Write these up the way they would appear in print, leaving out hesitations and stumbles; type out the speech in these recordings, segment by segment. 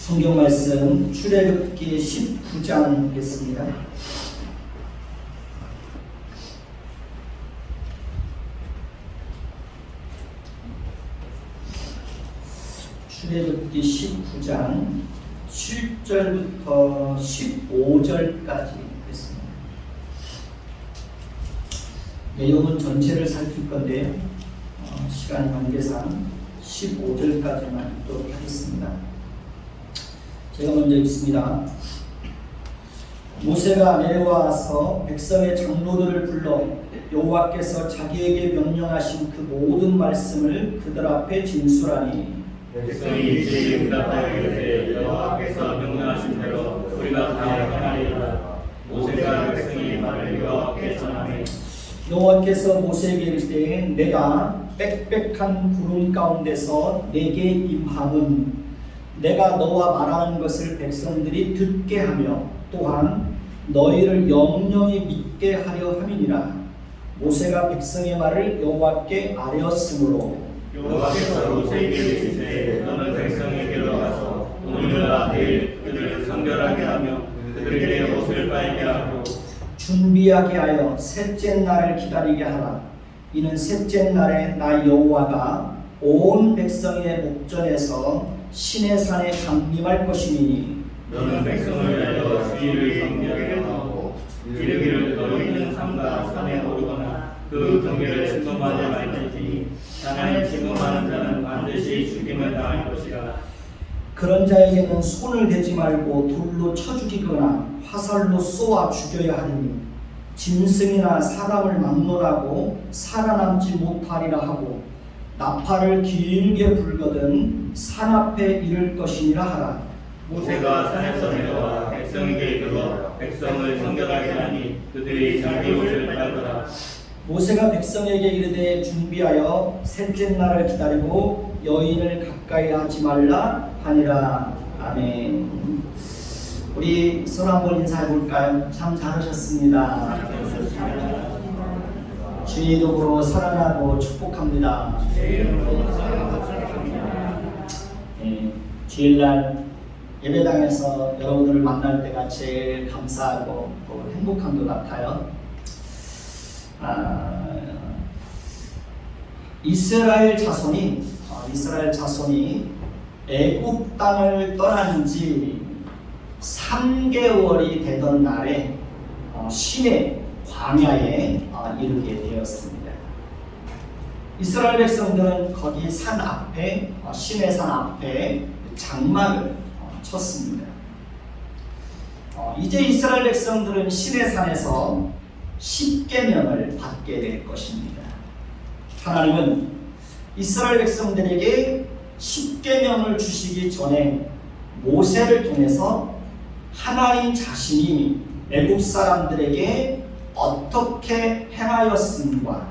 성경 말씀 출애굽기 19장 보겠습니다. 출애굽기 19장 7절부터 15절까지 있습니다. 내용은 전체를 살필 건데요. 시간 관계상 15절까지만 읽도록 하겠습니다. 제가 먼저 읽습니다. 모세가 내려와서 백성의 장로들을 불러 여호와께서 자기에게 명령하신 그 모든 말씀을 그들 앞에 진술하니 백성이 일제히 응답하여 이르되 여호와께서 명령하신 대로 우리가 다 행하리이다. 모세가 백성의 말을 여호와께 전하니 여호와께서 모세에게 이르시되 내가 빽빽한 구름 가운데서 내게 임함은 내가 너와 말하는 것을 백성들이 듣게 하며 또한 너희를 영영히 믿게 하려 함이니라. 모세가 백성의 말을 여호와께 아뢰었으므로 여호와께서 모세에게 이르시되 너는 백성에게로 가서 오늘과 내일 그들을 성결하게 하며 그들에게 옷을 빨게 하고 준비하게 하여 셋째 날을 기다리게 하라. 이는 셋째 날에 나 여호와가 온 백성의 목전에서 시내산에 강림할 것이니 너는 백성을 알려 주의를 경계하게 하고 이르기를 너희는 산과 산에 오르거나 그 경계를 침범하지 말지니 산에 침범하는 자는 반드시 죽임을 당할 것이라. 그런 자에게는 손을 대지 말고 돌로 쳐 죽이거나 화살로 쏘아 죽여야 하니 짐승이나 사람을 막론하고 살아남지 못하리라 하고 나팔을 길게 불거든 산 앞에 이를 것이니라 하라. 모세가 산에서 내려와 백성에게 이르러 백성을 성결하게 하니 그들이 자기 옷을 빨더라. 모세가 백성에게 이르되 준비하여 셋째 날을 기다리고 여인을 가까이 하지 말라 하니라. 아멘. 우리 손 한번 인사해 볼까요? 참 잘하셨습니다. 주의 이름으로 사랑하고 축복합니다. 주일날 예배당에서 여러분들을 만날 때가 제일 감사하고 또 행복한 것 같아요. 이스라엘 자손이 애굽 땅을 떠난 지 3개월이 되던 날에 시내 광야에 이르게 되었습니다. 이스라엘 백성들은 거기 산 앞에 시내산 앞에 장막을 쳤습니다. 이제 이스라엘 백성들은 시내산에서 십계명을 받게 될 것입니다. 하나님은 이스라엘 백성들에게 십계명을 주시기 전에 모세를 통해서 하나님 자신이 애굽 사람들에게 어떻게 행하였음과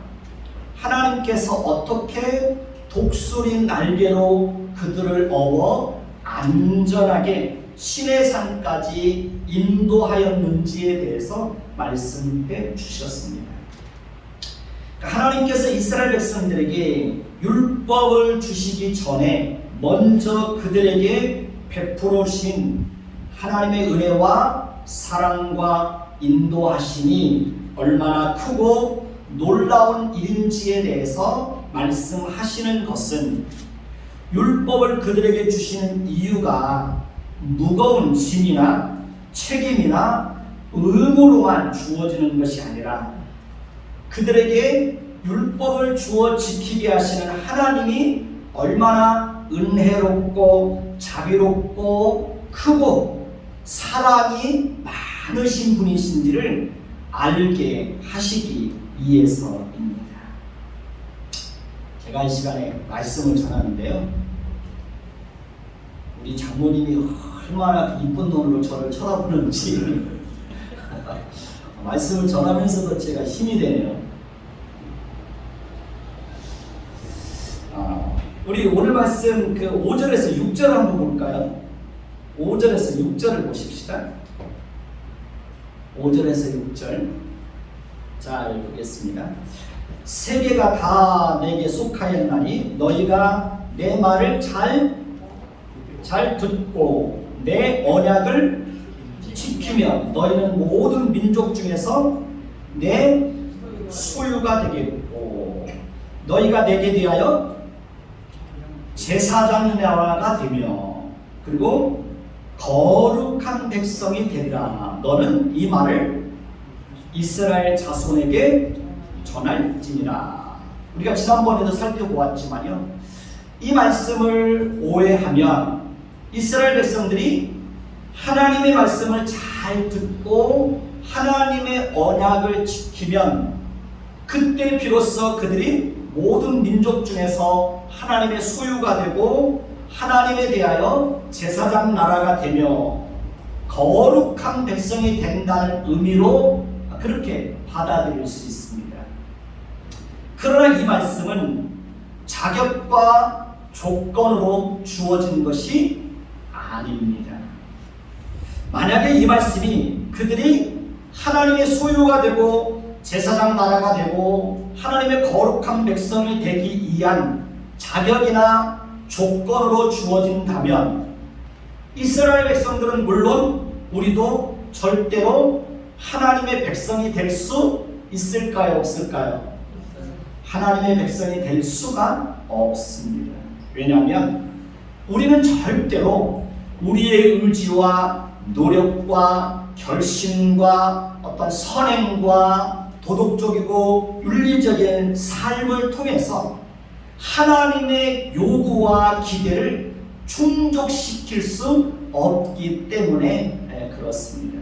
하나님께서 어떻게 독수리 날개로 그들을 업어 안전하게 시내산까지 인도하였는지에 대해서 말씀해 주셨습니다. 하나님께서 이스라엘 백성들에게 율법을 주시기 전에 먼저 그들에게 베풀어 주신 하나님의 은혜와 사랑과 인도하심이 얼마나 크고 놀라운 일인지에 대해서 말씀하시는 것은 율법을 그들에게 주시는 이유가 무거운 짐이나 책임이나 의무로만 주어지는 것이 아니라 그들에게 율법을 주어 지키게 하시는 하나님이 얼마나 은혜롭고 자비롭고 크고 사랑이 많으신 분이신지를 알게 하시기 위해서입니다. 제가 이 시간에 말씀을 전하는데요. 우리 장모님이 얼마나 이쁜 눈으로 저를 쳐다보는지 말씀을 전하면서도 제가 힘이 되네요. 우리 오늘 말씀 그 5절에서 6절 한번 볼까요? 5절에서 6절을 보십시다. 5절에서 6절 잘 보겠습니다. 세계가 다 내게 속하였나니 너희가 내 말을 잘 잘 듣고 내 언약을 지키면 너희는 모든 민족 중에서 내 소유가 되겠고 너희가 내게 대하여 제사장 나라가 되며 그리고 거룩한 백성이 되리라. 너는 이 말을 이스라엘 자손에게 전할지니라. 우리가 지난번에도 살펴보았지만요, 이 말씀을 오해하면 이스라엘 백성들이 하나님의 말씀을 잘 듣고 하나님의 언약을 지키면 그때 비로소 그들이 모든 민족 중에서 하나님의 소유가 되고 하나님에 대하여 제사장 나라가 되며 거룩한 백성이 된다는 의미로 그렇게 받아들일 수 있습니다. 그러나 이 말씀은 자격과 조건으로 주어진 것이 아닙니다. 만약에 이 말씀이 그들이 하나님의 소유가 되고 제사장 나라가 되고 하나님의 거룩한 백성이 되기 위한 자격이나 조건으로 주어진다면 이스라엘 백성들은 물론 우리도 절대로 하나님의 백성이 될 수 있을까요? 없을까요? 하나님의 백성이 될 수가 없습니다. 왜냐하면 우리는 절대로 우리의 의지와 노력과 결심과 어떤 선행과 도덕적이고 윤리적인 삶을 통해서 하나님의 요구와 기대를 충족시킬 수 없기 때문에 그렇습니다.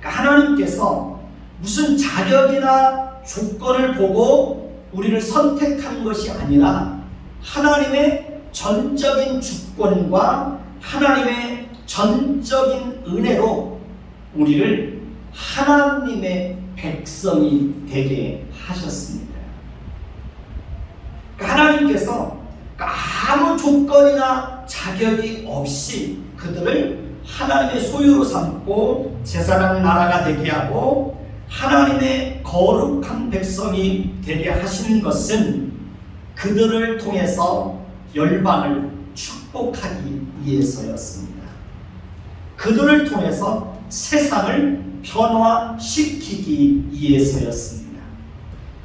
그러니까 하나님께서 무슨 자격이나 조건을 보고 우리를 선택한 것이 아니라 하나님의 전적인 주권과 하나님의 전적인 은혜로 우리를 하나님의 백성이 되게 하셨습니다. 하나님께서 아무 조건이나 자격이 없이 그들을 하나님의 소유로 삼고 제사장 나라가 되게 하고 하나님의 거룩한 백성이 되게 하시는 것은 그들을 통해서 열방을 축복하기 위해서였습니다. 그들을 통해서 세상을 변화시키기 위해서였습니다.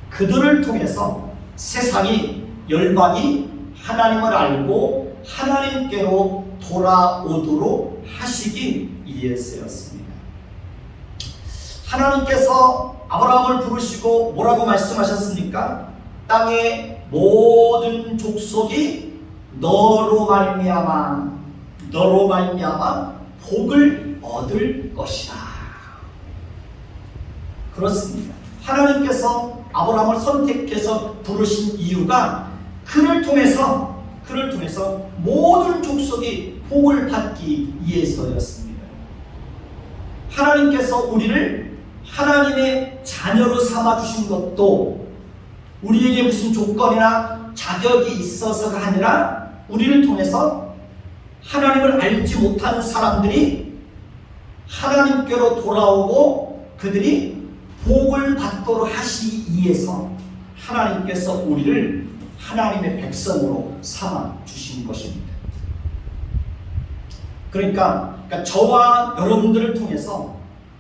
그들을 통해서 세상이 열방이 하나님을 알고 하나님께로 돌아오도록 하시기 위해서였습니다. 하나님께서 아브라함을 부르시고 뭐라고 말씀하셨습니까? 땅의 모든 족속이 너로 말미암아 복을 얻을 것이다. 그렇습니다. 하나님께서 아브라함을 선택해서 부르신 이유가 그를 통해서 모든 족속이 복을 받기 위해서였습니다. 하나님께서 우리를 하나님의 자녀로 삼아주신 것도 우리에게 무슨 조건이나 자격이 있어서가 아니라 우리를 통해서 하나님을 알지 못하는 사람들이 하나님께로 돌아오고 그들이 복을 받도록 하시기 위해서 하나님께서 우리를 하나님의 백성으로 삼아주신 것입니다. 그러니까 저와 여러분들을 통해서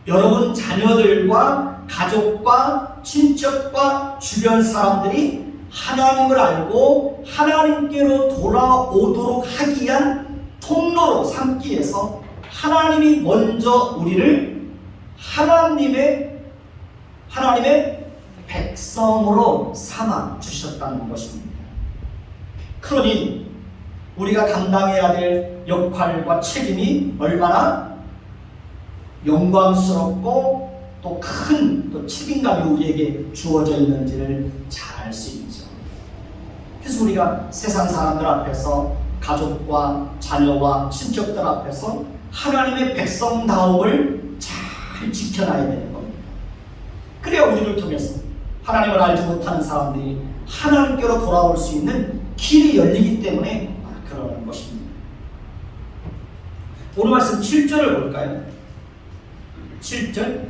여러분 자녀들과 가족과 친척과 주변 사람들이 하나님을 알고 하나님께로 돌아오도록 하기 위한 통로로 삼기 위해서 하나님이 먼저 우리를 하나님의 백성으로 삼아 주셨다는 것입니다. 그러니 우리가 감당해야 될 역할과 책임이 얼마나 영광스럽고 또 큰 책임감이 우리에게 주어져 있는지를 잘 알 수 있죠. 그래서 우리가 세상 사람들 앞에서 가족과 자녀와 친척들 앞에서 하나님의 백성다움을 잘 지켜놔야 되는 겁니다. 그래야 우리를 통해서 하나님을 알지 못하는 사람들이 하나님께로 돌아올 수 있는 길이 열리기 때문에 그러는 것입니다. 오늘 말씀 7절을 볼까요? 7절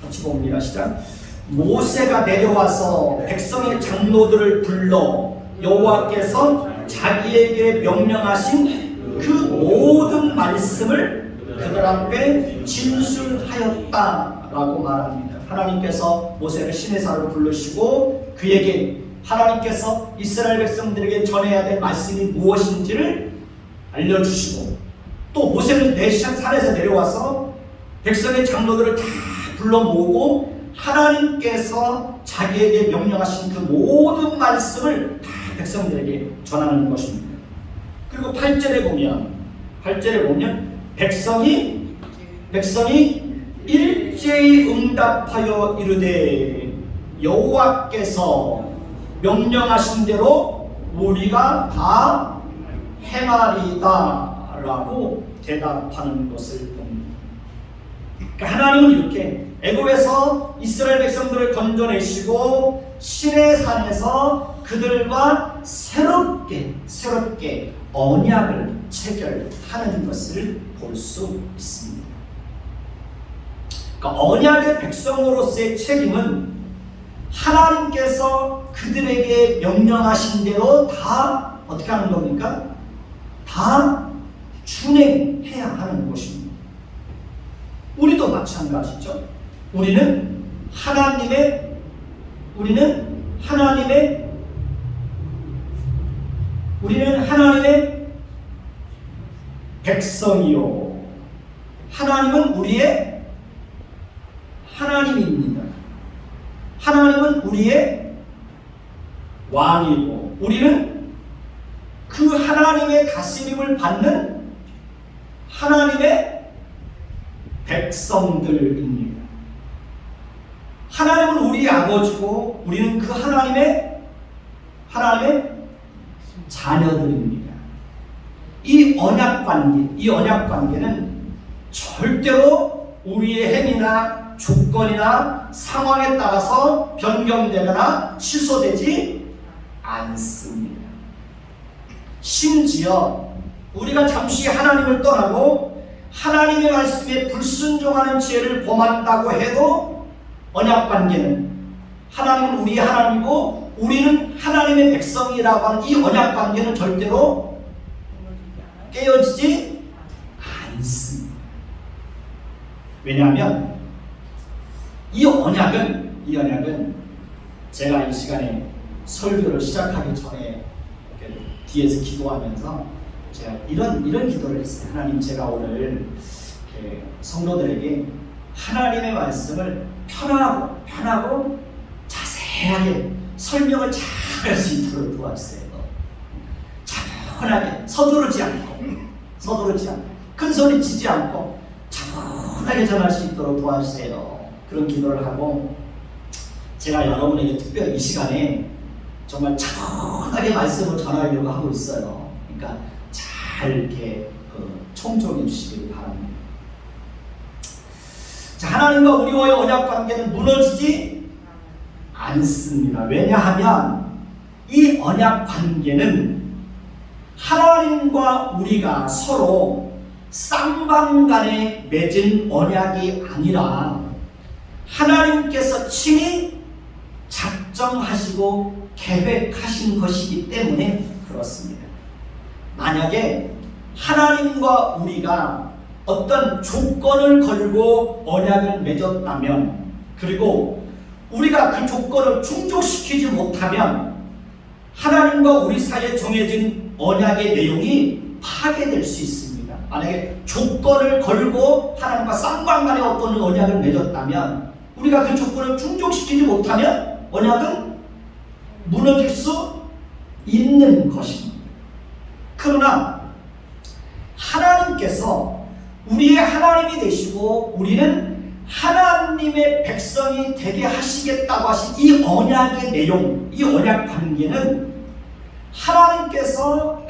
같이 봅니다. 시작. 모세가 내려와서 백성의 장로들을 불러 여호와께서 자기에게 명령하신 그 모든 말씀을 그들 앞에 진술하였다라고 말합니다. 하나님께서 모세를 시내산으로 부르시고 그에게 하나님께서 이스라엘 백성들에게 전해야 될 말씀이 무엇인지를 알려주시고, 또 모세는 내시한 산에서 내려와서 백성의 장로들을 다 불러 모으고 하나님께서 자기에게 명령하신 그 모든 말씀을 다 백성들에게 전하는 것입니다. 그리고 8절에 보면 백성이 일제히 응답하여 이르되 여호와께서 명령하신 대로 우리가 다 행하리다 라고 대답하는 것을 봅니다. 그러니까 하나님은 이렇게 애굽에서 이스라엘 백성들을 건져내시고 시내산에서 그들과 새롭게 언약을 체결하는 것을 볼 수 있습니다. 그러니까 언약의 백성으로서의 책임은 하나님께서 그들에게 명령하신 대로 다 어떻게 하는 겁니까? 다 준행해야 하는 것입니다. 우리도 마찬가지죠. 우리는 하나님의 백성이요, 하나님은 우리의 하나님입니다. 하나님은 우리의 왕이고 우리는 그 하나님의 다스림을 받는 하나님의 백성들입니다. 하나님은 우리의 아버지고 우리는 그 하나님의 자녀들입니다. 이 언약관계는 절대로 우리의 행위나 조건이나 상황에 따라서 변경되거나 취소되지 않습니다. 심지어 우리가 잠시 하나님을 떠나고 하나님의 말씀에 불순종하는 죄를 범한다고 해도 언약관계는, 하나님은 우리의 하나님이고 우리는 하나님의 백성이라고 하는 이 언약관계는 절대로 깨어지지 않습니다. 왜냐하면 이 언약은 제가 이 시간에 설교를 시작하기 전에 뒤에서 기도하면서 제가 이런 기도를 했어요. 하나님, 제가 오늘 성도들에게 하나님의 말씀을 편하고 자세하게 설명을 잘 할 수 있도록 도와주세요. 차분하게 서두르지 않고 큰 소리 치지 않고 차분하게 전할 수 있도록 도와주세요. 그런 기도를 하고, 제가 여러분에게 특별히 이 시간에 정말 차분하게 말씀을 전하려고 하고 있어요. 그러니까 잘 이렇게 청종해 주시길 바랍니다. 자, 하나님과 우리와의 언약 관계는 무너지지 않습니다. 왜냐하면 이 언약 관계는 하나님과 우리가 서로 쌍방간에 맺은 언약이 아니라 하나님께서 친히 작정하시고 계획하신 것이기 때문에 그렇습니다. 만약에 하나님과 우리가 어떤 조건을 걸고 언약을 맺었다면, 그리고 우리가 그 조건을 충족시키지 못하면 하나님과 우리 사이에 정해진 언약의 내용이 파괴될 수 있습니다. 만약에 조건을 걸고 하나님과 쌍방간에 어떤 언약을 맺었다면 우리가 그 조건을 충족시키지 못하면 언약은 무너질 수 있는 것입니다. 그러나 하나님께서 우리의 하나님이 되시고 우리는 하나님의 백성이 되게 하시겠다고 하신 이 언약의 내용, 이 언약 관계는 하나님께서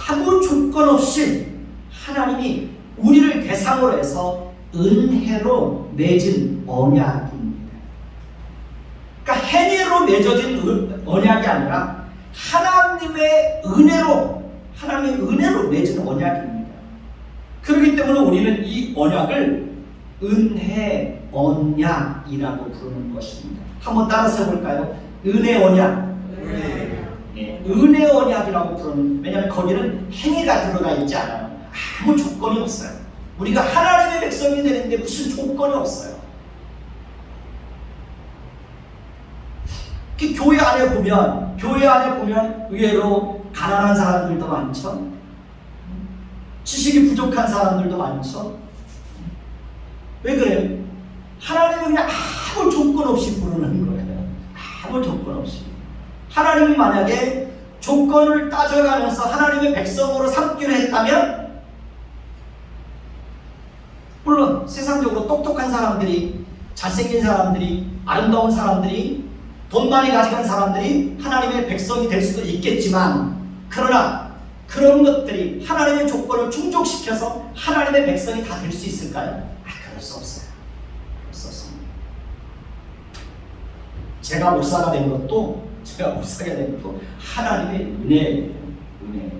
아무 조건 없이 하나님이 우리를 대상으로 해서 은혜로 맺은 언약입니다. 그러니까 행위로 맺어진 언약이 아니라 하나님의 은혜로 맺은 언약입니다. 그렇기 때문에 우리는 이 언약을 은혜 언약이라고 부르는 것입니다. 한번 따라서 해볼까요? 은혜 언약. 네. 은혜 언약이라고 부르는, 왜냐하면 거기는 행위가 들어가 있지 않아요. 아무 조건이 없어요. 우리가 하나님의 백성이 되는데 무슨 조건이 없어요. 교회 안에 보면 의외로 가난한 사람들도 많죠. 지식이 부족한 사람들도 많죠. 왜 그래요? 하나님은 그냥 아무 조건 없이 부르는 거예요. 아무 조건 없이. 하나님이 만약에 조건을 따져가면서 하나님의 백성으로 삼기로 했다면, 물론 세상적으로 똑똑한 사람들이, 잘생긴 사람들이, 아름다운 사람들이, 돈 많이 가진 사람들이 하나님의 백성이 될 수도 있겠지만, 그러나 그런 것들이 하나님의 조건을 충족시켜서 하나님의 백성이 다 될 수 있을까요? 그럴 수 없어요. 그럴 수 없습니다. 제가 목사가 된 것도 하나님의 은혜예요. 은혜.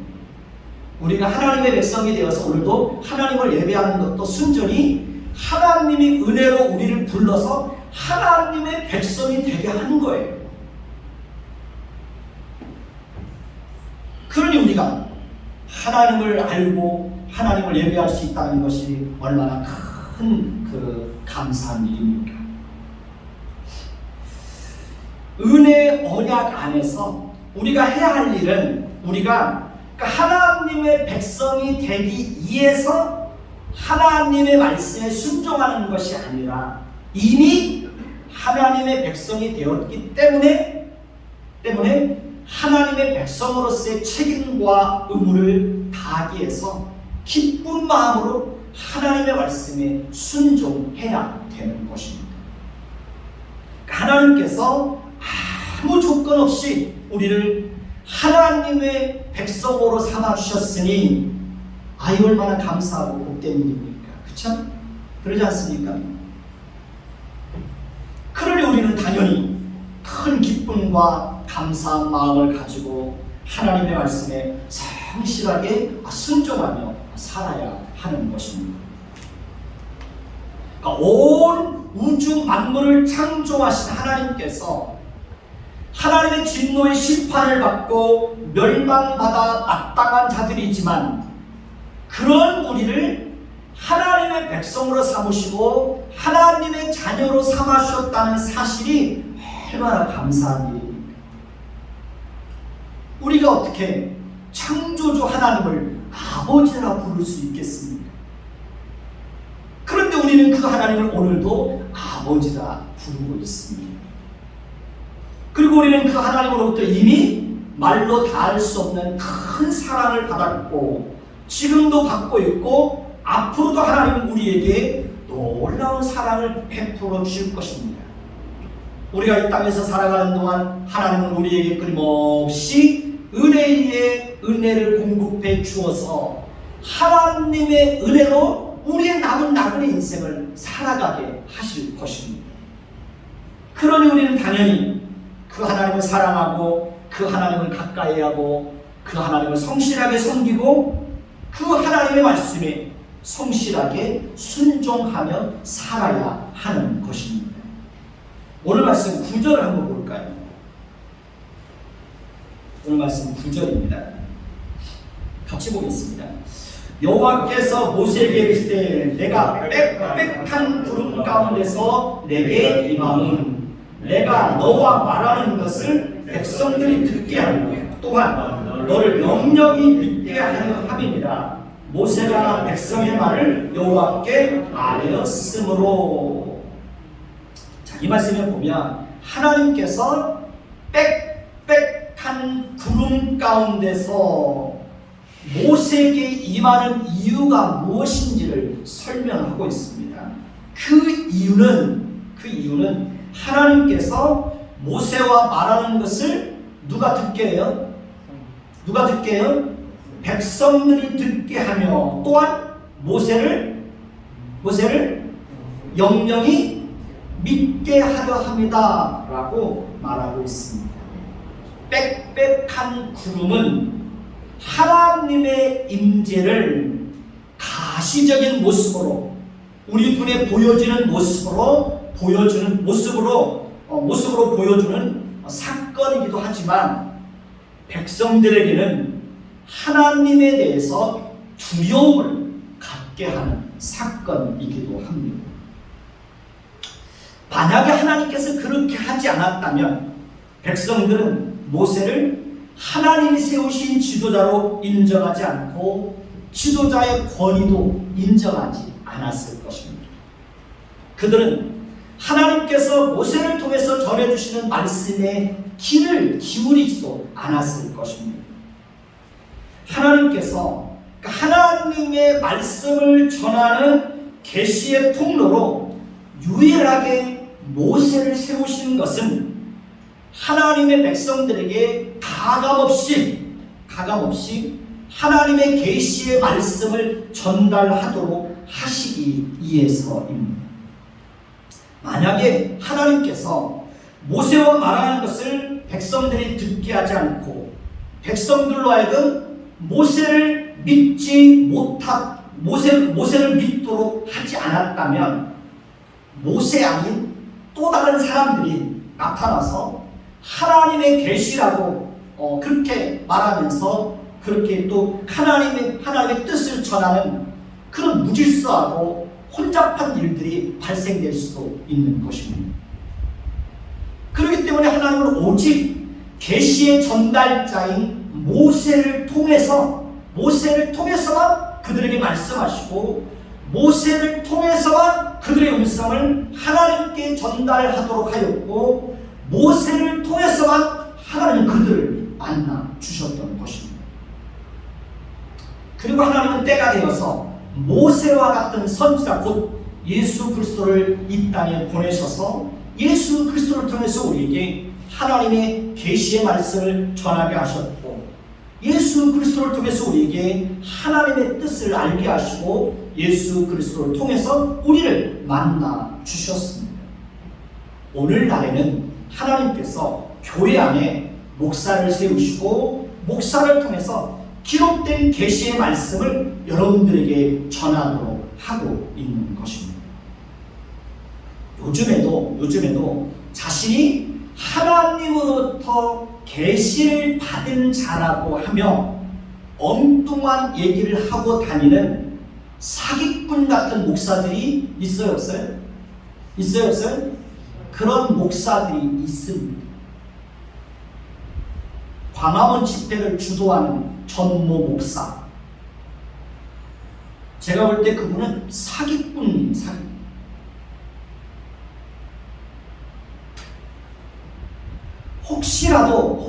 우리가 하나님의 백성이 되어서 오늘도 하나님을 예배하는 것도 순전히 하나님이 은혜로 우리를 불러서 하나님의 백성이 되게 하는 거예요. 그러니 우리가 하나님을 알고 하나님을 예배할 수 있다는 것이 얼마나 큰 감사한 일입니까? 은혜 언약 안에서 우리가 해야 할 일은, 우리가 하나님의 백성이 되기 위해서 하나님의 말씀에 순종하는 것이 아니라 이미 하나님의 백성이 되었기 때문에 하나님의 백성으로서의 책임과 의무를 다하기 위해서 기쁜 마음으로 하나님의 말씀에 순종해야 되는 것입니다. 하나님께서 아무 조건 없이 우리를 하나님의 백성으로 삼아주셨으니 얼마나 감사하고 복된 일입니까? 그렇죠? 그러지 않습니까? 그러니 우리는 당연히 큰 기쁨과 감사한 마음을 가지고 하나님의 말씀에 성실하게 순종하며 살아야 하는 것입니다. 그러니까 온 우주 만물을 창조하신 하나님께서 하나님의 진노의 심판을 받고 멸망받아 마땅한 자들이지만, 그런 우리를 하나님의 백성으로 삼으시고 하나님의 자녀로 삼으셨다는 사실이 얼마나 감사한 일입니까? 우리가 어떻게 창조주 하나님을 아버지라 부를 수 있겠습니까? 그런데 우리는 그 하나님을 오늘도 아버지라 부르고 있습니다. 그리고 우리는 그 하나님으로부터 이미 말로 다할 수 없는 큰 사랑을 받았고, 지금도 받고 있고, 앞으로도 하나님은 우리에게 놀라운 사랑을 베풀어 주실 것입니다. 우리가 이 땅에서 살아가는 동안 하나님은 우리에게 끊임없이 은혜에 은혜를 공급해 주어서 하나님의 은혜로 우리의 남은 나그네 인생을 살아가게 하실 것입니다. 그러니 우리는 당연히 그 하나님을 사랑하고 그 하나님을 가까이 하고 그 하나님을 성실하게 섬기고 그 하나님의 말씀에 성실하게 순종하며 살아야 하는 것입니다. 오늘 말씀 9절을 한번 볼까요? 오늘 말씀 9절입니다. 같이 보겠습니다. 여호와께서 모세에게 이르시되 내가 빽빽한 구름 가운데서 내게 임함은 내가 너와 말하는 것을 백성들이 듣게 하며 또한 너를 영영이 믿게 하려 함이니라. 모세가 백성의 말을 여호와께 아뢰었으므로. 자, 이 말씀에 보면 하나님께서 빽빽한 구름 가운데서 모세에게 임하는 이유가 무엇인지를 설명하고 있습니다. 그 이유는 하나님께서 모세와 말하는 것을 누가 듣게 해요? 누가 듣게 해요? 백성들이 듣게 하며 또한 모세를 영영이 믿게 하려 합니다 라고 말하고 있습니다. 빽빽한 구름은 하나님의 임재를 가시적인 모습으로 우리 눈에 보여지는 모습으로 보여주는 사건이기도 하지만 백성들에게는 하나님에 대해서 두려움을 갖게 하는 사건이기도 합니다. 만약에 하나님께서 그렇게 하지 않았다면 백성들은 모세를 하나님이 세우신 지도자로 인정하지 않고 지도자의 권위도 인정하지 않았을 것입니다. 그들은 하나님께서 모세를 통해서 전해주시는 말씀에 귀를 기울이지도 않았을 것입니다. 하나님께서 하나님의 말씀을 전하는 계시의 통로로 유일하게 모세를 세우신 것은 하나님의 백성들에게 가감없이 하나님의 계시의 말씀을 전달하도록 하시기 위해서입니다. 만약에 하나님께서 모세와 말하는 것을 백성들이 듣게 하지 않고 백성들로 하여금 모세를 믿도록 하지 않았다면 모세 아닌 또 다른 사람들이 나타나서 하나님의 계시라고 그렇게 말하면서 그렇게 또 하나님의 뜻을 전하는 그런 무질서하고 혼잡한 일들이 발생될 수도 있는 것입니다. 그렇기 때문에 하나님은 오직 계시의 전달자인 모세를 통해서만 그들에게 말씀하시고 모세를 통해서만 그들의 음성을 하나님께 전달하도록 하였고 모세를 통해서만 하나님은 그들을 만나 주셨던 것입니다. 그리고 하나님은 때가 되어서 모세와 같은 선지자 곧 예수 그리스도를 이 땅에 보내셔서 예수 그리스도를 통해서 우리에게 하나님의 계시의 말씀을 전하게 하셨고 예수 그리스도를 통해서 우리에게 하나님의 뜻을 알게 하시고 예수 그리스도를 통해서 우리를 만나 주셨습니다. 오늘날에는 하나님께서 교회 안에 목사를 세우시고 목사를 통해서 기록된 계시의 말씀을 여러분들에게 전하도록 하고 있는 것입니다. 요즘에도 자신이 하나님으로부터 계시를 받은 자라고 하며 엉뚱한 얘기를 하고 다니는 사기꾼 같은 목사들이 있어요, 없어요? 있어요, 없어요? 그런 목사들이 있습니다. 광화문 집회를 주도하는 전모 목사. 제가 볼 때 그분은 사기꾼.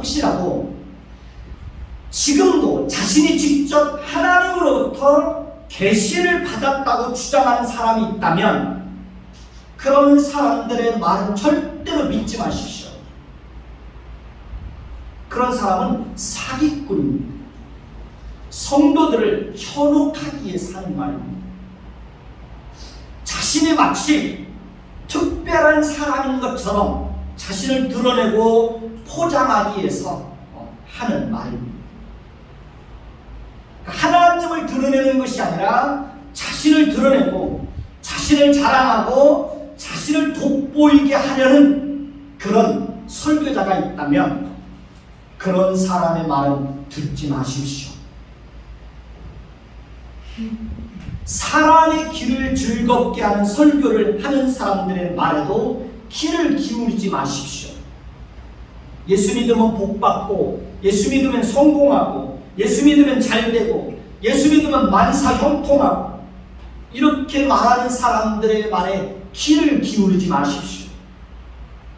혹시라도 지금도 자신이 직접 하나님으로부터 계시를 받았다고 주장하는 사람이 있다면 그런 사람들의 말은 절대로 믿지 마십시오. 그런 사람은 사기꾼입니다. 성도들을 현혹하기 위해서 하는 말입니다. 자신이 마치 특별한 사람인 것처럼 자신을 드러내고 포장하기 위해서 하는 말입니다. 하나님을 드러내는 것이 아니라 자신을 드러내고 자신을 자랑하고 자신을 돋보이게 하려는 그런 설교자가 있다면 그런 사람의 말은 듣지 마십시오. 사람의 귀를 즐겁게 하는 설교를 하는 사람들의 말에도 귀를 기울이지 마십시오. 예수 믿으면 복받고 예수 믿으면 성공하고 예수 믿으면 잘되고 예수 믿으면 만사 형통하고 이렇게 말하는 사람들의 말에 귀를 기울이지 마십시오.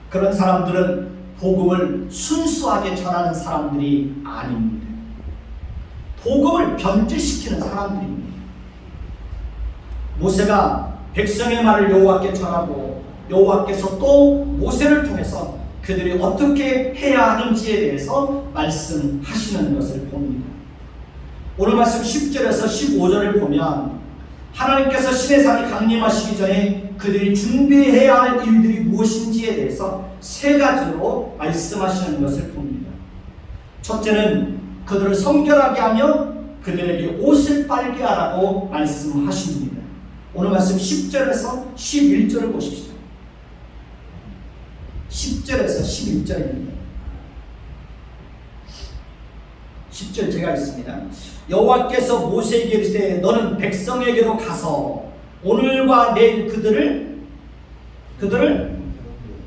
그런 사람들은 복음을 순수하게 전하는 사람들이 아닙니다. 복음을 변질시키는 사람들입니다. 모세가 백성의 말을 여호와께 전하고 여호와께서 또 모세를 통해서 그들이 어떻게 해야 하는지에 대해서 말씀하시는 것을 봅니다. 오늘 말씀 10절에서 15절을 보면 하나님께서 시내산이 강림하시기 전에 그들이 준비해야 할 일들이 무엇인지에 대해서 세 가지로 말씀하시는 것을 봅니다. 첫째는 그들을 성결하게 하며 그들에게 옷을 빨게 하라고 말씀하십니다. 오늘 말씀 10절에서 11절을 보십시오. 10절에서 11절입니다. 10절 제가 있습니다. 여호와께서 모세에게 이르시되 너는 백성에게로 가서 오늘과 내일 그들을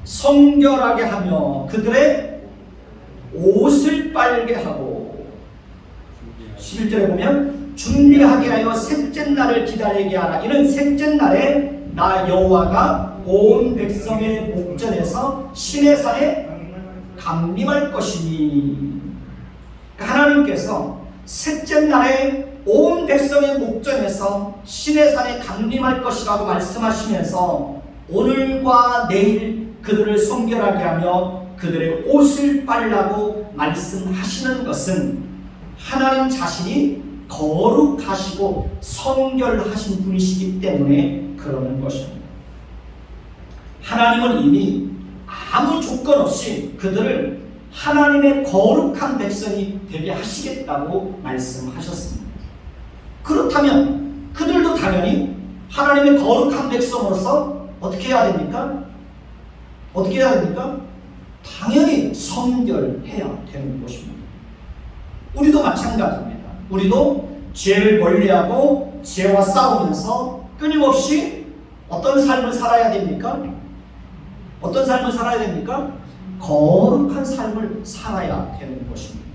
성결하게 하며 그들의 옷을 빨게 하고 11절에 보면 준비하게 하여 셋째 날을 기다리게 하라. 이는 셋째 날에 나 여호와가 온 백성의 목전에서 시내산에 강림할 것이니. 하나님께서 셋째 날에 온 백성의 목전에서 시내산에 강림할 것이라고 말씀하시면서 오늘과 내일 그들을 성결하게 하며 그들의 옷을 빨라고 말씀하시는 것은 하나님 자신이 거룩하시고 성결하신 분이시기 때문에 그러는 것입니다. 하나님은 이미 아무 조건 없이 그들을 하나님의 거룩한 백성이 되게 하시겠다고 말씀하셨습니다. 그렇다면 그들도 당연히 하나님의 거룩한 백성으로서 어떻게 해야 됩니까? 어떻게 해야 됩니까? 당연히 성결해야 되는 것입니다. 우리도 마찬가지입니다. 우리도 죄를 멀리하고 죄와 싸우면서 끊임없이 어떤 삶을 살아야 됩니까? 어떤 삶을 살아야 됩니까? 거룩한 삶을 살아야 되는 것입니다.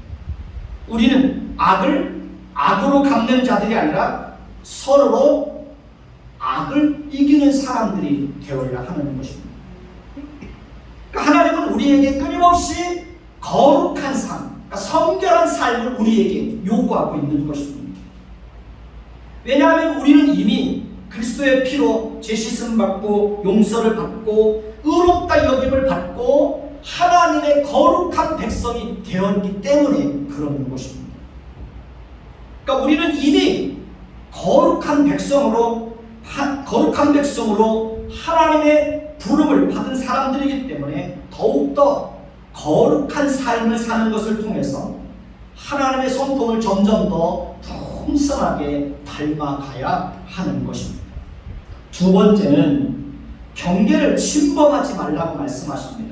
우리는 악을 악으로 갚는 자들이 아니라 서로 악을 이기는 사람들이 되어야 하는 것입니다. 그러니까 하나님은 우리에게 끊임없이 거룩한 삶, 그러니까 성결한 삶을 우리에게 요구하고 있는 것입니다. 왜냐하면 우리는 이미 그리스도의 피로 죄 씻음 받고 용서를 받고 의롭다 여김을 받고 하나님의 거룩한 백성이 되었기 때문에 그러는 것입니다. 그러니까 우리는 이미 거룩한 백성으로 하나님의 부름을 받은 사람들이기 때문에 더욱더 거룩한 삶을 사는 것을 통해서 하나님의 성품을 점점 더 풍성하게 닮아가야 하는 것입니다. 두 번째는 경계를 침범하지 말라고 말씀하십니다.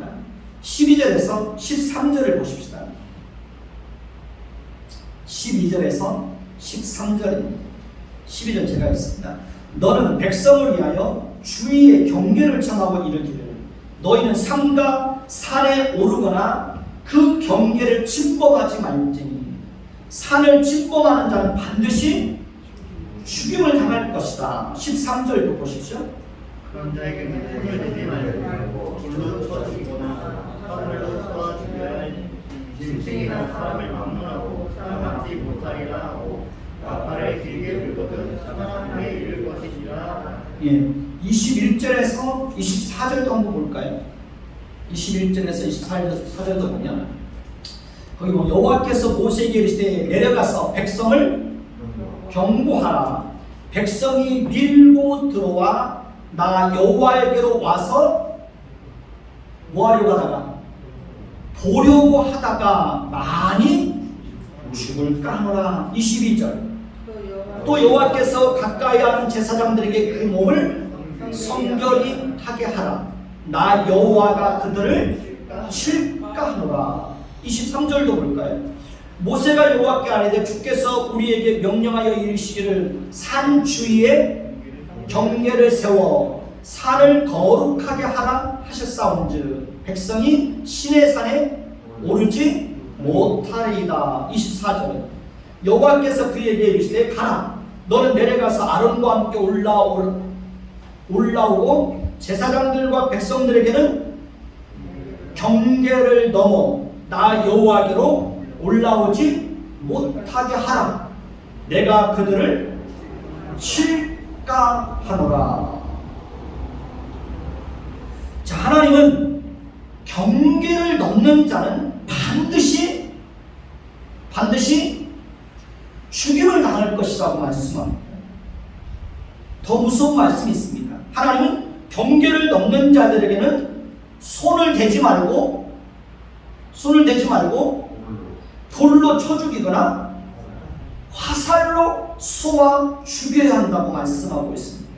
12절에서 13절을 보십시다. 12절에서 13절입니다. 12절 제가 있습니다. 너는 백성을 위하여 주의의 경계를 청하고 이르기를 너희는 삼가 산에 오르거나 그 경계를 침범하지 말지니 산을 침범하는 자는 반드시 죽임을 당할 것이다. 13절도 보십시오. 그런 자에게는 손을 대지 말고 돌로 쳐 죽이거나 화살로 쏘아 죽여야 하니 짐승이나 사람을 막론하고 살아남지 못하리라 하고 나팔을 길게 불거든 사망함에 이를 것이니라. 21절에서 24절도 한번 볼까요? 21절에서 24절도 보면 거기 뭐 여호와께서 모세에게 이르시되 내려가서 백성을 경고하라. 백성이 밀고 들어와 나 여호와에게로 와서 뭐 하려고 하다가 보려고 하다가 많이 죽을까 하노라. 22절 또 여호와께서 가까이 하는 제사장들에게 그 몸을 성결히 하게 하라. 나 여호와가 그들을 칠까 하노라. 23절도 볼까요? 모세가 여호와께 아뢰되 주께서 우리에게 명령하여 이르시기를 산 주위에 경계를 세워 산을 거룩하게 하라 하셨사온즉 백성이 시내산에 오르지 못하리이다. 24절 여호와께서 그에게 이르시되 가라 너는 내려가서 아론과 함께 올라오고 제사장들과 백성들에게는 경계를 넘어 나 여호와께로 올라오지 못하게 하라. 내가 그들을 칠까 하노라. 자, 하나님은 경계를 넘는 자는 반드시 죽임을 당할 것이라고 말씀합니다. 더 무서운 말씀이 있습니다. 하나님은 경계를 넘는 자들에게는 손을 대지 말고 돌로 쳐 죽이거나 화살로 쏘아 죽여야 한다고 말씀하고 있습니다.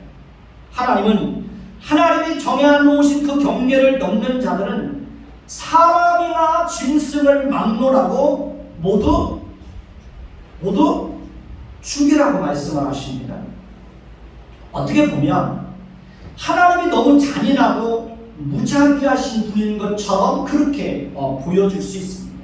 하나님은 하나님이 정해놓으신 그 경계를 넘는 자들은 사람이나 짐승을 막론하고 모두 모두 죽이라고 말씀을 하십니다. 어떻게 보면 하나님이 너무 잔인하고 무자비하신 분인 것처럼 그렇게 보여줄 수 있습니다.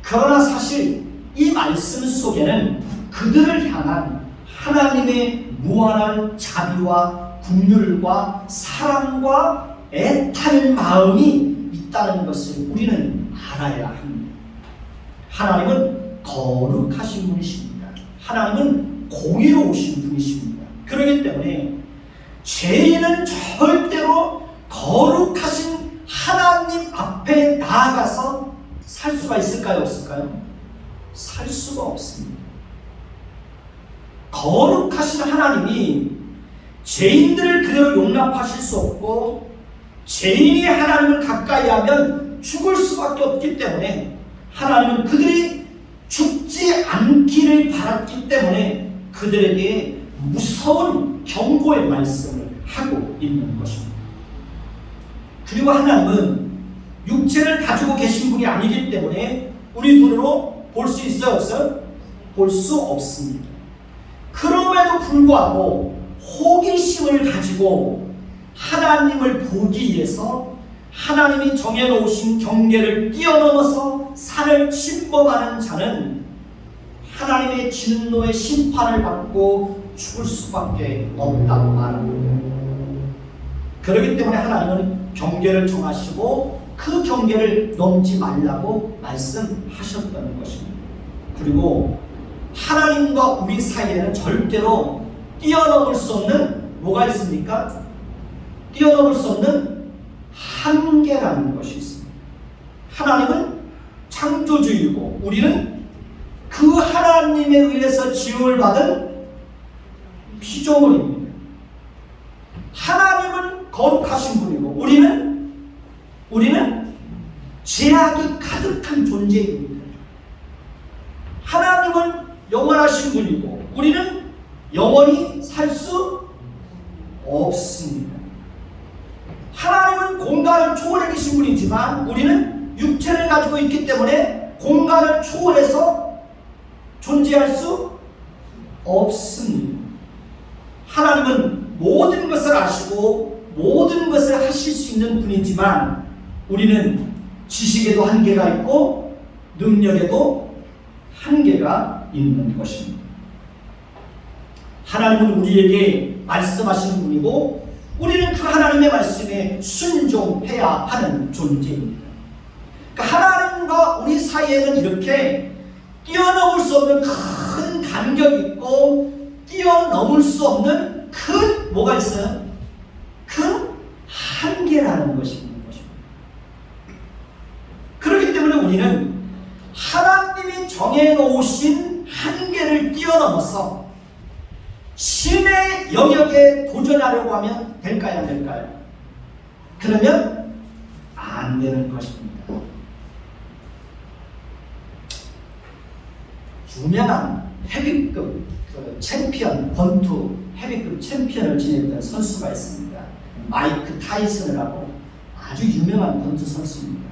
그러나 사실 이 말씀 속에는 그들을 향한 하나님의 무한한 자비와 긍휼과 사랑과 애타는 마음이 있다는 것을 우리는 알아야 합니다. 하나님은 거룩하신 분이십니다. 하나님은 공의로우신 분이십니다. 그렇기 때문에 죄인은 절대로 거룩하신 하나님 앞에 나아가서 살 수가 있을까요? 없을까요? 살 수가 없습니다. 거룩하신 하나님이 죄인들을 그대로 용납하실 수 없고 죄인이 하나님을 가까이 하면 죽을 수밖에 없기 때문에 하나님은 그들이 죽지 않기를 바랐기 때문에 그들에게 무서운 경고의 말씀을 하고 있는 것입니다. 그리고 하나님은 육체를 가지고 계신 분이 아니기 때문에 우리 눈으로 볼 수 있어요? 없어요? 볼 수 없습니다. 그럼에도 불구하고 호기심을 가지고 하나님을 보기 위해서 하나님이 정해놓으신 경계를 뛰어넘어서 산을 침범하는 자는 하나님의 진노의 심판을 받고 죽을 수밖에 없다고 말합니다. 그렇기 때문에 하나님은 경계를 정하시고 그 경계를 넘지 말라고 말씀하셨다는 것입니다. 그리고 하나님과 우리 사이에는 절대로 뛰어넘을 수 없는 뭐가 있습니까? 뛰어넘을 수 없는 한계라는 것이 있습니다. 하나님은 창조주이고 우리는 그 하나님에 의해서 지음을 받은 피조물입니다. 하나님은 거룩하신 분이고 우리는 죄악이 가득한 존재입니다. 하나님은 영원하신 분이고 우리는 영원히 살 수 없습니다. 하나님은 공간을 초월해 계신 분이지만 우리는 육체를 가지고 있기 때문에 공간을 초월해서 존재할 수 없습니다. 하나님은 모든 것을 아시고 모든 것을 하실 수 있는 분이지만 우리는 지식에도 한계가 있고 능력에도 한계가 있는 것입니다. 하나님은 우리에게 말씀하시는 분이고 우리는 그 하나님의 말씀에 순종해야 하는 존재입니다. 그러니까 하나님과 우리 사이에는 이렇게 뛰어넘을 수 없는 큰 간격이 있고 뛰어넘을 수 없는 큰 뭐가 있어요? 큰 한계라는 것이 있는 것입니다. 그렇기 때문에 우리는 하나님이 정해놓으신 한계를 뛰어넘어서 신의 영역에 도전하려고 하면 될까요? 안 될까요? 그러면 안 되는 것입니다. 유명한 헤비급 챔피언, 권투 헤비급 챔피언을 지냈던 선수가 있습니다. 마이크 타이슨이라고 아주 유명한 권투 선수입니다.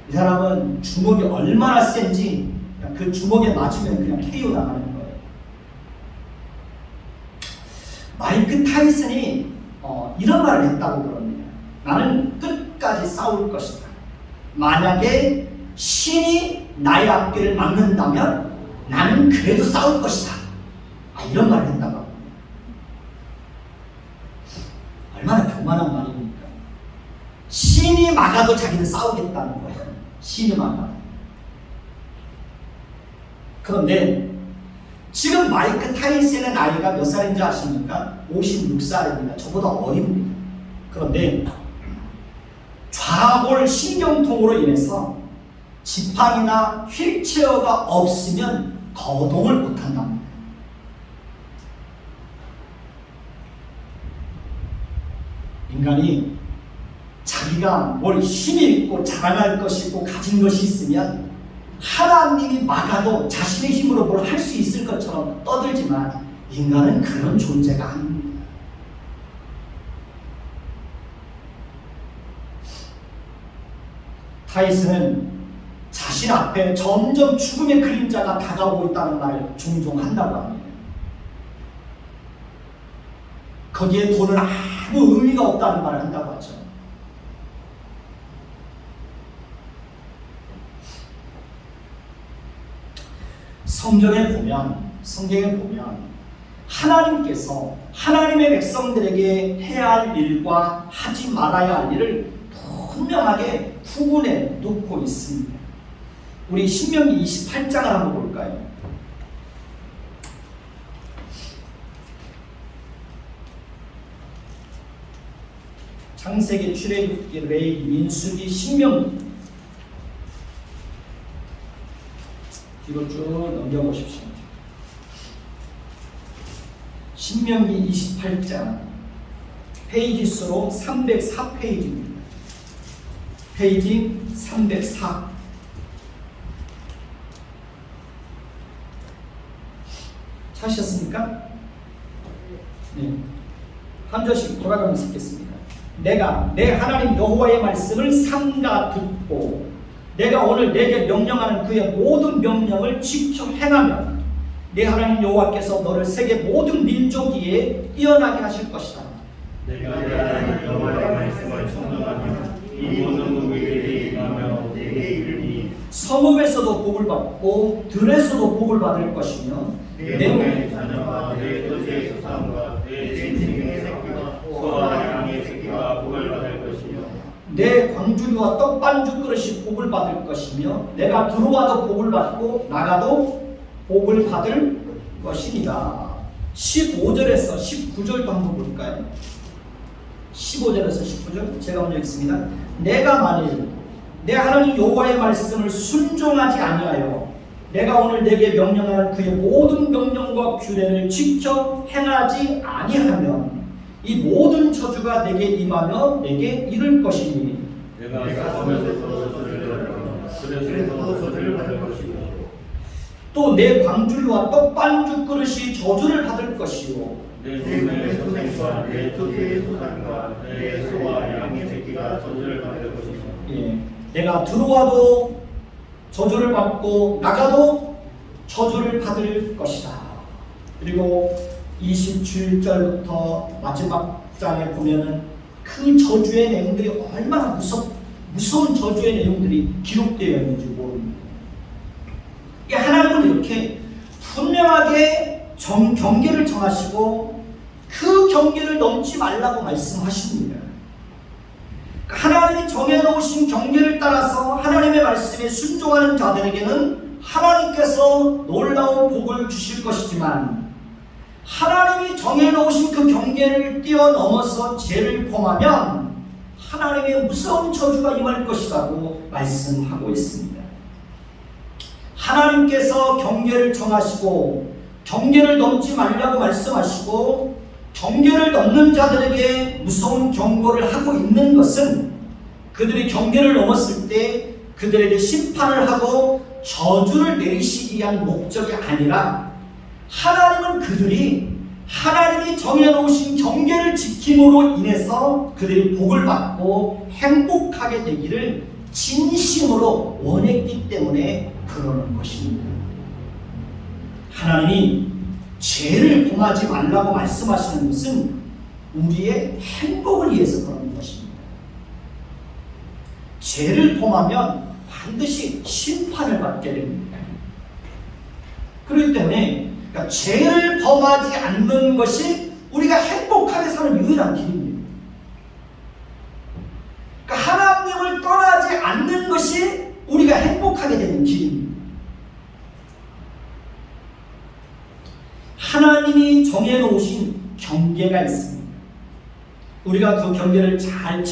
이 사람은 주먹이 얼마나 센지 그 주먹에 맞으면 그냥 KO 당하는 거예요. 마이크 타이슨이 이런 말을 했다고 그럽니다. 나는 끝까지 싸울 것이다. 만약에 신이 나의 앞길을 막는다면 나는 그래도 싸울 것이다. 이런 말을 했다고 합니다. 얼마나 교만한 말입니까? 신이 막아도 자기는 싸우겠다는 거예요. 신이 막아도. 그런데 지금 마이크 타이슨의 나이가 몇 살인지 아십니까? 56살입니다. 저보다 어립니다. 그런데 좌골 신경통으로 인해서 지팡이나 휠체어가 없으면 거동을 못한답니다. 인간이 자기가 뭘 힘이 있고 자랑할 것이 있고 가진 것이 있으면 하나님이 막아도 자신의 힘으로 뭘 할 수 있을 것처럼 떠들지만 인간은 그런 존재가 아닙니다. 타이슨은 당신 앞에 점점 죽음의 그림자가 다가오고 있다는 말을 종종 한다고 합니다. 거기에 돈은 아무 의미가 없다는 말을 한다고 하죠. 성경에 보면 하나님께서 하나님의 백성들에게 해야 할 일과 하지 말아야 할 일을 분명하게 구분해 놓고 있습니다. 우리 신명기 28장을 한번 볼까요? 창세기, 출애굽기, 레위기, 민수기, 신명기 이걸 쭉 넘겨보십시오. 신명기 28장 페이지 수로 304페이지입니다. 페이지 304. 찾으셨습니까? 네. 한 절씩 돌아가면서 읽겠습니다. 내가 내 하나님 여호와의 말씀을 삼가 듣고 내가 오늘 내게 명령하는 그의 모든 명령을 지켜 행하면 내 하나님 여호와께서 너를 세계 모든 민족 위에 뛰어나게 하실 것이다. 내가 내 하나님 여호와의 말씀을 청정하면 이 모든 국민들이 임하며 내게 이르니 성읍에서도 복을 받고 들에서도 복을 받을 것이며 내 몸의 자녀와 내 토지의 소산과 내 짐승의 새끼와 소와 양의 새끼가 복을 받을 것이며 내 광주리와 떡반죽 그릇이 복을 받을 것이며 내가 들어와도 복을 받고 나가도 복을 받을 것이니라. 15절에서 19절도 한번 볼까요? 15절에서 19절 제가 먼저 읽습니다. 내가 만일 내 하나님 여호와의 말씀을 순종하지 아니하여 내가 오늘 내게 명령하는 그의 모든 명령과 규례를 지켜 행하지 아니하면 이 모든 저주가 내게 임하며 내게 이를 것이니 내가 성읍에서 저주를 받고 들에서도 저주를 받을 것이며 또 내 광주리와 떡반죽 그릇이 저주를 받을 것이요 내 몸의 소생과 내 토지의 소산과 내 소와 양의 새끼가 저주를 받을 것이며 예, 내가 들어와도 저주를 받고 나가도 저주를 받을 것이다. 그리고 27절부터 마지막 장에 보면은 그 저주의 내용들이 얼마나 무서운 저주의 내용들이 기록되어 있는지 모릅니다. 하나님은 이렇게 분명하게 경계를 정하시고 그 경계를 넘지 말라고 말씀하십니다. 하나님이 정해놓으신 경계를 따라서 하나님의 말씀에 순종하는 자들에게는 하나님께서 놀라운 복을 주실 것이지만 하나님이 정해놓으신 그 경계를 뛰어넘어서 죄를 범하면 하나님의 무서운 저주가 임할 것이라고 말씀하고 있습니다. 하나님께서 경계를 정하시고 경계를 넘지 말라고 말씀하시고 경계를 넘는 자들에게 무서운 경고를 하고 있는 것은 그들이 경계를 넘었을 때 그들에게 심판을 하고 저주를 내리시기 위한 목적이 아니라 하나님은 그들이 하나님이 정해놓으신 경계를 지킴으로 인해서 그들이 복을 받고 행복하게 되기를 진심으로 원했기 때문에 그러는 것입니다. 하나님이 죄를 범하지 말라고 말씀하시는 것은 우리의 행복을 위해서 그러는 것입니다. 죄를 범하면 반드시 심판을 받게 됩니다. 그렇기 때문에 죄를 범하지 않는 것이 우리가 행복하게 사는 유일한 길입니다. 하나님을 떠나지 않는 것이 우리가 행복하게 되는 길입니다. 하나님이 정해놓으신 경계가 있습니다. 우리가 그 경계를 잘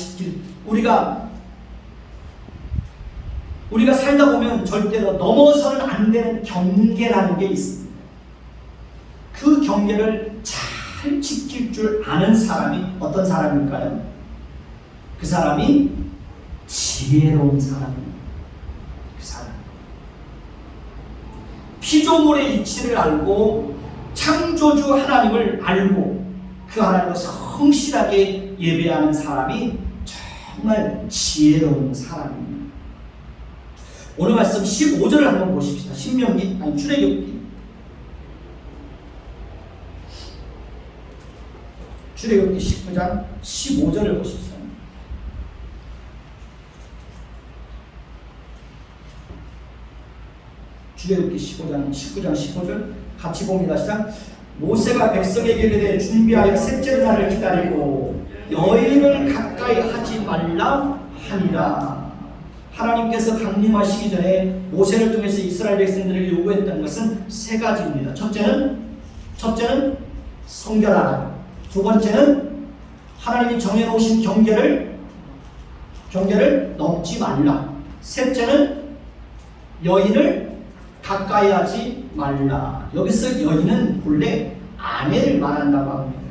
우리가 살다 보면 절대로 넘어서는 안 되는 경계라는 게 있습니다. 그 경계를 잘 지킬 줄 아는 사람이 어떤 사람일까요? 그 사람이 지혜로운 사람입니다. 그 사람. 피조물의 이치를 알고 창조주 하나님을 알고 그 하나님을 성실하게 예배하는 사람이 정말 지혜로운 사람입니다. 오늘 말씀 15절을 한번 보십시다. 신명기, 아니 출애굽기. 출애굽기 19장 15절을 보십시다. 출애굽기 19장 15절 같이 봅니다. 시작. 모세가 백성에게 이르되 준비하여 셋째 날을 기다리고 여인을 가까이 하지 말라 하니라. 하나님께서 강림하시기 전에 모세를 통해서 이스라엘 백성들을 요구했던 것은 세 가지입니다. 첫째는 성결하라. 두 번째는 하나님이 정해놓으신 경계를 넘지 말라. 셋째는 여인을 가까이 하지 말라. 여기서 여인은 본래 아내를 말한다고 합니다.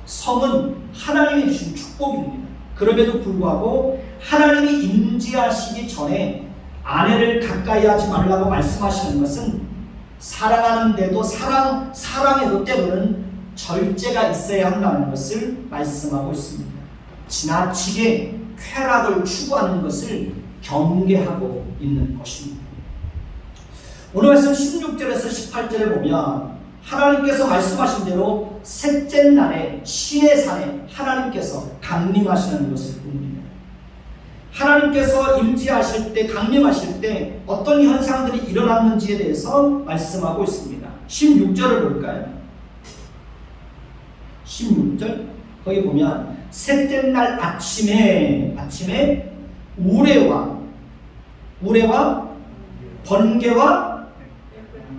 성은 하나님이 주신 축복입니다. 그럼에도 불구하고 하나님이 임재하시기 전에 아내를 가까이 하지 말라고 말씀하시는 것은 사랑하는데도 사랑에도 때로는 절제가 있어야 한다는 것을 말씀하고 있습니다. 지나치게 쾌락을 추구하는 것을 경계하고 있는 것입니다. 오늘 말씀 16절에서 18절에 보면 하나님께서 말씀하신 대로 셋째 날에 신의 산에 하나님께서 강림하시는 것을 봅니다. 하나님께서 임재하실 때, 강림하실 때 어떤 현상들이 일어났는지에 대해서 말씀하고 있습니다. 16절을 볼까요? 16절 거기 보면 셋째 날 아침에 우레와 번개와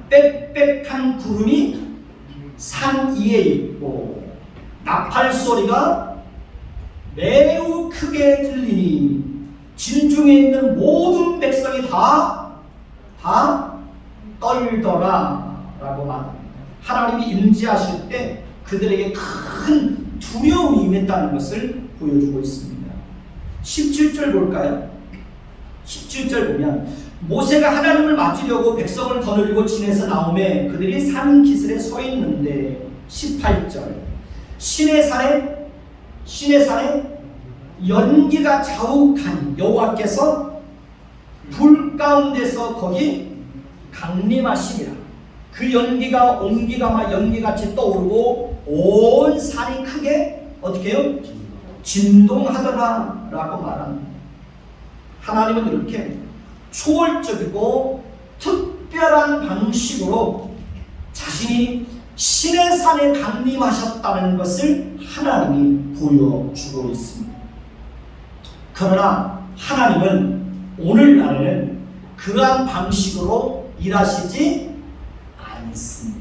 빽빽한 구름이 산 위에 있고 나팔 소리가 매우 크게 들리니 진중에 있는 모든 백성이 다 떨더라 라고 말합니다. 하나님이 임재하실 때 그들에게 큰 두려움이 임했다는 것을 보여주고 있습니다. 17절 볼까요? 17절 보면 모세가 하나님을 맞으려고 백성을 거느리고 진에서 나오매 그들이 산 기슭에 서 있는데 18절 신의 산에 연기가 자욱하니 여호와께서 불 가운데서 거기 강림하시니라. 그 연기가 옹기가 연기같이 떠오르고 온 산이 크게 어떻게 해요? 진동하더라 라고 말합니다. 하나님은 이렇게 초월적이고 특별한 방식으로 자신이 신의 산에 강림하셨다는 것을 하나님이 보여주고 있습니다. 그러나 하나님은 오늘날에는 그러한 방식으로 일하시지 않습니다.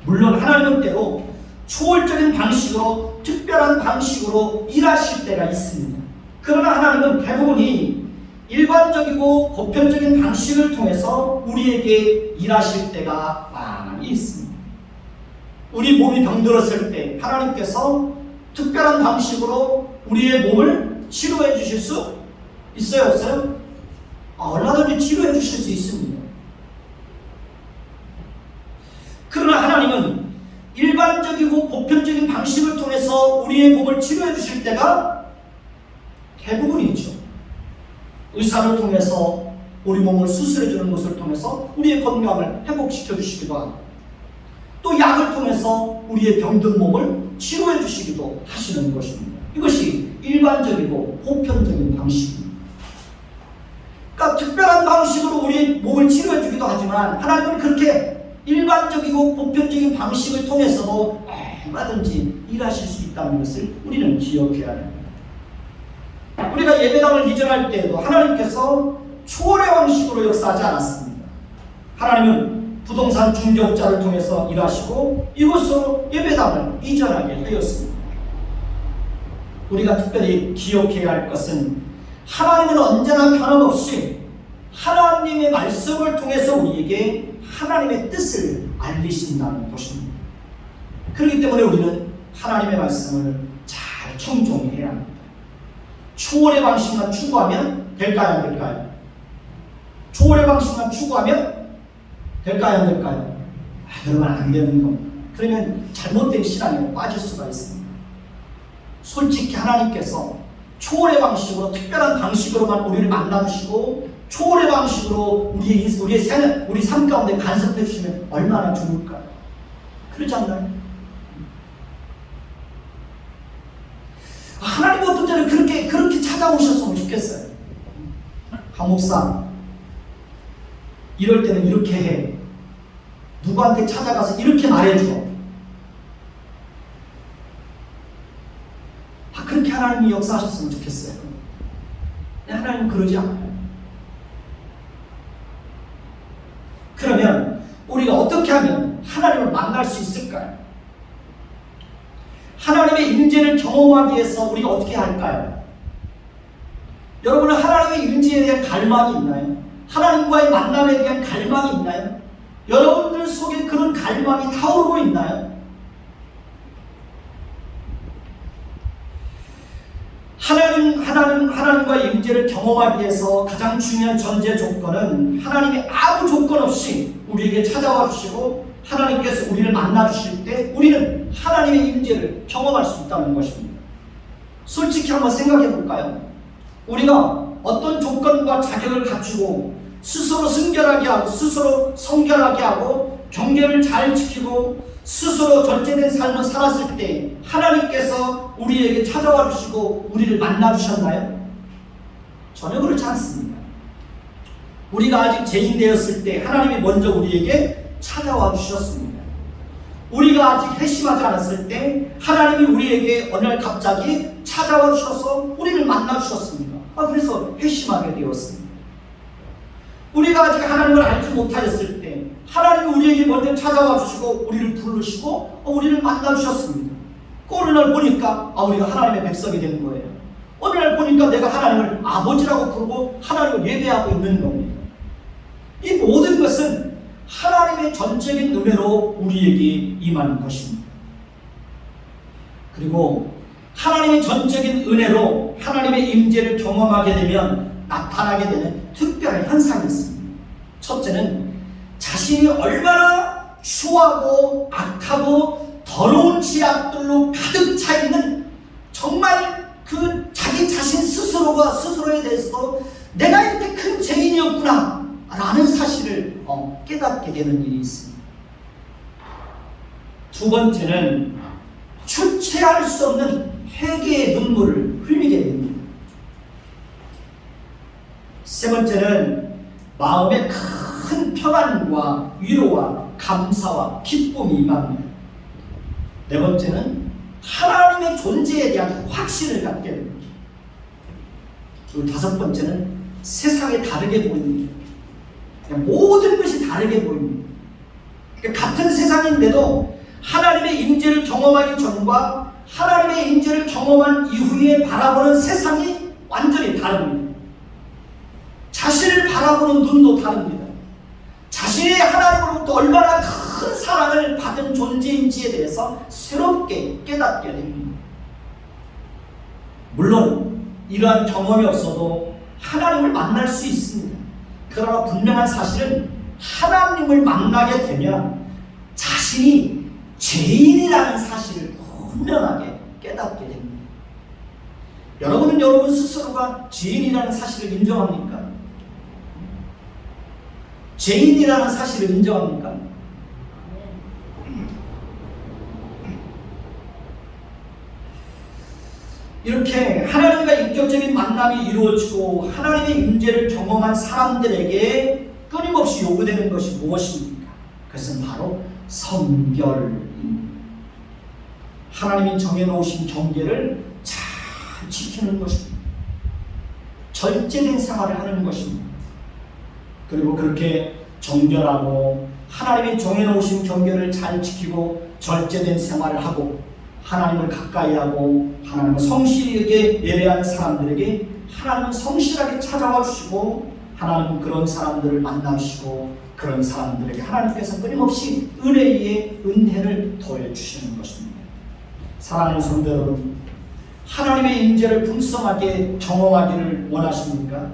물론 하나님은 때로 초월적인 방식으로 특별한 방식으로 일하실 때가 있습니다. 그러나 하나님은 대부분이 일반적이고 보편적인 방식을 통해서 우리에게 일하실 때가 많이 있습니다. 우리 몸이 병들었을 때 하나님께서 특별한 방식으로 우리의 몸을 치료해 주실 수 있어요? 없어요? 얼마든지 치료해 주실 수 있습니다. 그러나 하나님은 일반적이고 보편적인 방식을 통해서 우리의 몸을 치료해 주실 때가 대부분이죠. 의사를 통해서 우리 몸을 수술해 주는 것을 통해서 우리의 건강을 회복시켜 주시기도 하고 또 약을 통해서 우리의 병든 몸을 치료해 주시기도 하시는 것입니다. 이것이 일반적이고 보편적인 방식입니다. 그러니까 특별한 방식으로 우리의 몸을 치료해 주기도 하지만 하나님은 그렇게 일반적이고 보편적인 방식을 통해서도 얼마든지 일하실 수 있다는 것을 우리는 기억해야 합니다. 우리가 예배당을 이전할 때에도 하나님께서 초월의 방식으로 역사하지 않았습니다. 하나님은 부동산 중개업자를 통해서 일하시고 이곳으로 예배당을 이전하게 하였습니다. 우리가 특별히 기억해야 할 것은 하나님은 언제나 변함없이 하나님의 말씀을 통해서 우리에게 하나님의 뜻을 알리신다는 것입니다. 그렇기 때문에 우리는 하나님의 말씀을 잘 청종해야 합니다. 초월의 방식만 추구하면 될까요? 안 될까요? 초월의 방식만 추구하면 될까요? 안 될까요? 그러면 안 되는 겁니다. 그러면 잘못된 신앙에 빠질 수가 있습니다. 솔직히 하나님께서 초월의 방식으로 특별한 방식으로만 우리를 만나주시고 초월의 방식으로 우리 삶 가운데 간섭해 주시면 얼마나 좋을까요? 그렇지 않나요? 하나님 어떤 때는 그렇게 찾아오셨으면 좋겠어요. 강목사, 이럴 때는 이렇게 해. 누구한테 찾아가서 이렇게 말해줘. 그렇게 하나님이 역사하셨으면 좋겠어요. 근데 하나님은 그러지 않아요. 그러면 우리가 어떻게 하면 하나님을 만날 수 있을까요? 하나님의 임재를 경험하기 위해서 우리가 어떻게 할까요? 여러분은 하나님의 임재에 대한 갈망이 있나요? 하나님과의 만남에 대한 갈망이 있나요? 여러분들 속에 그런 갈망이 타오르고 있나요? 하나님과의 임재를 경험하기 위해서 가장 중요한 전제 조건은 하나님이 아무 조건 없이 우리에게 찾아와 주시고 하나님께서 우리를 만나 주실 때 우리는 하나님의 임재를 경험할 수 있다는 것입니다. 솔직히 한번 생각해 볼까요? 우리가 어떤 조건과 자격을 갖추고 스스로 순결하게 하고 스스로 성결하게 하고 경계를 잘 지키고 스스로 절제된 삶을 살았을 때 하나님께서 우리에게 찾아와 주시고 우리를 만나 주셨나요? 전혀 그렇지 않습니다. 우리가 아직 죄인 되었을 때 하나님이 먼저 우리에게 찾아와 주셨습니다. 우리가 아직 회심하지 않았을 때 하나님이 우리에게 어느 날 갑자기 찾아와 주셔서 우리를 만나 주셨습니다. 그래서 회심하게 되었습니다. 우리가 아직 하나님을 알지 못하였을 때 하나님이 우리에게 먼저 찾아와 주시고 우리를 부르시고 우리를 만나 주셨습니다. 어느 날 보니까 우리가 하나님의 백성이 되는 거예요. 어느 날 보니까 내가 하나님을 아버지라고 부르고 하나님을 예배하고 있는 겁니다. 이 모든 것은 하나님의 전적인 은혜로 우리에게 임하는 것입니다. 그리고 하나님의 전적인 은혜로 하나님의 임재를 경험하게 되면 나타나게 되는 특별한 현상이 있습니다. 첫째는 자신이 얼마나 추하고 악하고 더러운 죄악들로 가득 차 있는 정말 그 자기 자신 스스로에 대해서도 내가 이렇게 큰 죄인이었구나 라는 사실을 깨닫게 되는 일이 있습니다. 두 번째는 주체할 수 없는 회개의 눈물을 흘리게 됩니다. 세 번째는 마음에 큰 평안과 위로와 감사와 기쁨이 임합니다. 네 번째는 하나님의 존재에 대한 확신을 갖게 됩니다. 그리고 다섯 번째는 세상에 다르게 보입니다. 모든 것이 다르게 보입니다. 같은 세상인데도 하나님의 임재를 경험하기 전과 하나님의 임재를 경험한 이후에 바라보는 세상이 완전히 다릅니다. 자신을 바라보는 눈도 다릅니다. 자신이 하나님으로부터 얼마나 큰 사랑을 받은 존재인지에 대해서 새롭게 깨닫게 됩니다. 물론 이러한 경험이 없어도 하나님을 만날 수 있습니다. 그러나 분명한 사실은 하나님을 만나게 되면 자신이 죄인이라는 사실을 분명하게 깨닫게 됩니다. 여러분은 여러분 스스로가 죄인이라는 사실을 인정합니까? 죄인이라는 사실을 인정합니까? 이렇게 하나님과 인격적인 만남이 이루어지고 하나님의 임재를 경험한 사람들에게 끊임없이 요구되는 것이 무엇입니까? 그것은 바로 성결입니다. 하나님이 정해놓으신 경계를 잘 지키는 것입니다. 절제된 생활을 하는 것입니다. 그리고 그렇게 정결하고 하나님이 정해놓으신 경계를 잘 지키고 절제된 생활을 하고 하나님을 가까이 하고 하나님을 성실하게 예배하는 사람들에게 하나님은 성실하게 찾아와 주시고 하나님은 그런 사람들을 만나시고 그런 사람들에게 하나님께서 끊임없이 은혜의 은혜를 더해주시는 것입니다. 사랑하는 성도 여러분, 하나님의 임재를 풍성하게 경험하기를 원하십니까?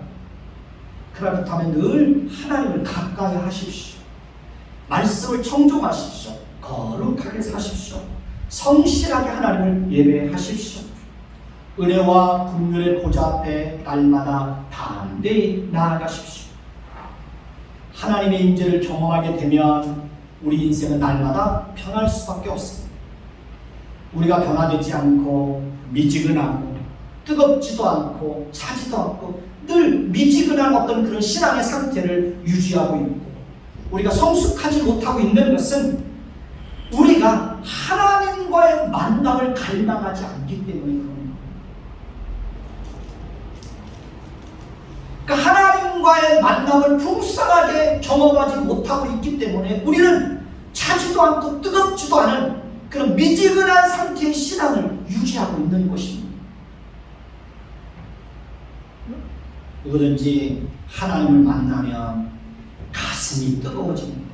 그렇다면 늘 하나님을 가까이 하십시오. 말씀을 청종하십시오. 거룩하게 사십시오. 성실하게 하나님을 예배하십시오. 은혜와 긍휼의 보좌 앞에 날마다 담대히 나아가십시오. 하나님의 임재를 경험하게 되면 우리 인생은 날마다 변할 수밖에 없습니다. 우리가 변화되지 않고 미지근하고 뜨겁지도 않고 차지도 않고 늘 미지근한 어떤 그런 신앙의 상태를 유지하고 있고, 우리가 성숙하지 못하고 있는 것은 우리가 하나님과의 만남을 갈망하지 않기 때문에 그런 거예요. 그러니까 하나님과의 만남을 풍성하게 경험하지 못하고 있기 때문에 우리는 차지도 않고 뜨겁지도 않은 그런 미지근한 상태의 신앙을 유지하고 있는 것입니다. 누구든지 하나님을 만나면 가슴이 뜨거워집니다.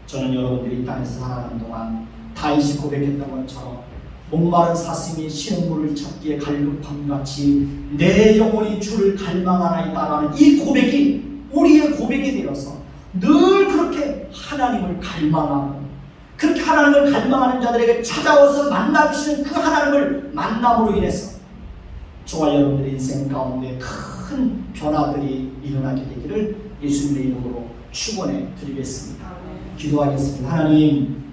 저는 여러분들이 이 땅에서 살아가는 동안 다윗이 고백했던 것처럼 목마른 사슴이 쉬는 물을 찾기에 갈급함같이 내 영혼이 주를 갈망하나이다라는 이 고백이 우리의 고백이 되어서 늘 그렇게 하나님을 갈망하고, 그렇게 하나님을 갈망하는 자들에게 찾아와서 만나주시는 그 하나님을 만남으로 인해서 저와 여러분들의 인생 가운데 큰 변화들이 일어나게 되기를 예수님의 이름으로 축원해 드리겠습니다. 기도하겠습니다. 하나님,